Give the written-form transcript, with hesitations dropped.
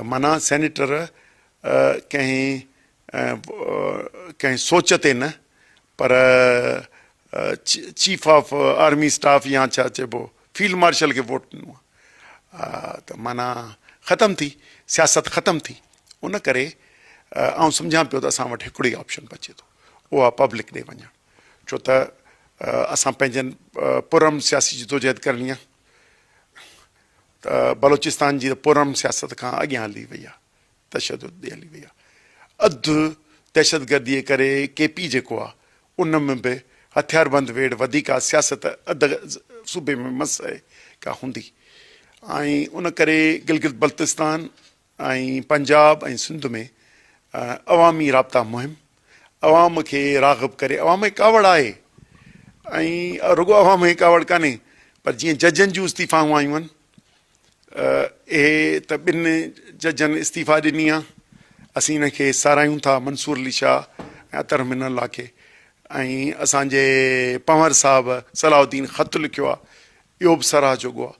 त माना सेनेटर कंहिं सोच ते न पर चीफ ऑफ आर्मी स्टाफ या छा चइबो फील्ड मार्शल खे वोट ॾिनो आहे। त माना ख़तमु थी, सियासत ख़तमु थी। उन करे आउं सम्झां पियो त असां वटि हिकिड़ो ई ऑप्शन बचे थो, उहो आहे पब्लिक ॾे वञणु। छो त असां पंहिंजनि पुरम सियासी जिदोजहद करणी आहे। त बलोचिस्तान जी त पुरम सियासत खां अॻियां हली वई आहे, तशदुद ॾे हली वई आहे। अधु दहशतगर्दीअ करे KP जेको आहे उन में बि हथियारबंद वेड़ वधीक आहे, सियासत अधु सूबे में मसए का हूंदी। ऐं उन करे गिलगित बल्तिस्तान ऐं पंजाब ऐं सिंध में अवामी राब्ता मुहिम अवाम खे राग़िब करे, अवाम जी कावड़ आहे ऐं रुगो अवाम जी कावड़ कान्हे, पर जीअं जजनि जूं इस्तीफ़ाऊं आयूं आहिनि, इहे त ॿिनि जजनि इस्तीफ़ा ॾिनी आहे। असीं हिन खे सारायूं था, मंसूर अली शाह ऐं अतर मिनल्ला खे। ऐं असांजे पंवर साहब सलाउद्दीन ख़त लिखियो आहे, इहो बि सराह जोॻो आहे।